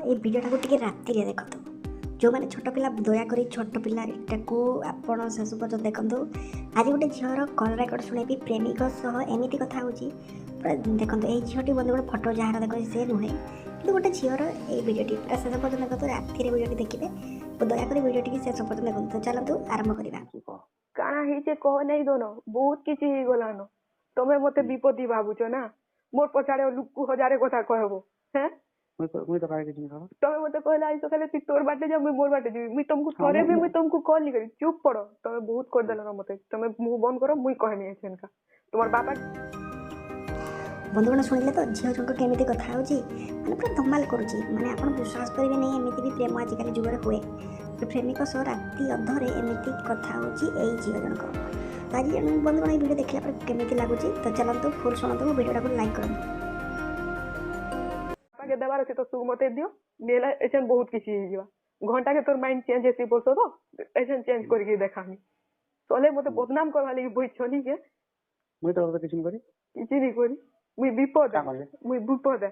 এই ভিডিଓଟାକୁ ଟିକେ ରାତିରେ ଦେଖନ୍ତୁ। ଯେଉଁମାନେ ଛୋଟ ପିଲା ଦୟାକରି ଛୋଟ ପିଲାଟାକୁ ଆପଣ ଶେଷ ପର୍ଯ୍ୟନ୍ତ ଦେଖନ୍ତୁ। ଆଜି ଗୋଟେ ଝିଅର କଲ୍ ରେକର୍ଡ଼ ଶୁଣେଇବି। ପ୍ରେମିକ ସହ ଏମିତି କଥା ହେଉଛି ପୁରା ଦେଖନ୍ତୁ। ଏଇ ଝିଅଟି ବନ୍ଧୁଗଣ ଫଟୋ ଯାହାର ଦେଖନ୍ତୁ ସେ ନୁହେଁ, କିନ୍ତୁ ଗୋଟେ ଝିଅର ଏଇ ଭିଡ଼ିଓଟି ପୁରା ଶେଷ ପର୍ଯ୍ୟନ୍ତ ଦେଖନ୍ତୁ। ରାତିରେ ଭିଡ଼ିଓଟି ଦେଖିବେ ଓ ଦୟାକରି ଭିଡ଼ିଓଟିକି ଶେଷ ପର୍ଯ୍ୟନ୍ତ ଦେଖନ୍ତୁ। ତ ଚାଲନ୍ତୁ ଆରମ୍ଭ କରିବା। କାଣା ହେଇଛେ କହ ନାଇଁ ଦନ ବହୁତ କିଛି ହେଇଗଲାନ। ତମେ ମତେ ବିପତ୍ତି ଭାବୁଛ ନା? ମୋର ପଛାଡେ ଲୁକୁ ହଜାରେ କଥା କହିବ। ହେଁ ତମେ ମତେ କହିଲା ଆଇ ସକାଳେ ତୁଇ ତୋର ବାଟେ ଯା ମୁଇଁ ମୋର ବାଟେ ଯିବି। ମୁଇଁ ତମକୁ ଥରେ ବି ମୁଇଁ ତମକୁ କଲ୍ ନି କରି। ଚୁପ୍ ପଡ। ତମେ ବହୁତ କରିଦେଲ ନା ମତେ। ତମେ ମୁହ ବନ୍ଦ କର, ମୁଇଁ କହେମି ଏଛେନକା তোমার ବାପା। ବନ୍ଧୁଗଣ ଶୁଣିଲେ ତ ଝିଅ ଜଣକ କେମିତି କଥା ହେଉଛି, ମାନେ ପୁରା ଧମାଲ କରୁଛି। ମାନେ ଆପଣ ବିଶ୍ୱାସ କରିବେ ନାହିଁ, ଏମିତି ବି ପ୍ରେମ ଆଜିକାଲି ଯୁଗରେ ହୁଏ। ପ୍ରେମିକ ସହ ରାତି ଅଧରେ ଏମିତି କଥା ହେଉଛି ଏଇ ଝିଅ ଜଣକ। ତ ଆଜି ବନ୍ଧୁଗଣ ଏଇ ଭିଡ଼ିଓ ଦେଖିଲା ପରେ କେମିତି ଲାଗୁଛି ତ ଚାଲନ୍ତୁ ଫୁଲ୍ ଶୁଣନ୍ତୁ, ଭିଡ଼ିଓଟାକୁ ଲାଇକ୍ କରନ୍ତୁ। ବାପାକେ ଦେବାର ଅଛି ତ ତୁ ମତେ ଦିଅ, ନେଲେ ଏଛେନ ବହୁତ କିଛି ହେଇଯିବା। ଘଣ୍ଟାକେ ତୋର ମାଇଣ୍ଡ ଚେଞ୍ଜ ହେସି ବୋଲଛ ତ ଏଛେନ ଚେଞ୍ଜ କରିକି ଦେખાମି। ତଲେ ମତେ ବଦନାମ କରବା ଲାଗି ବଇଛନି କେ ମୁଇଁ ତ କିଛି ନି କରି କିଛି ନି କରି। ମୁଇଁ ବିପଦ। ମୁଇଁ ବିପଦ।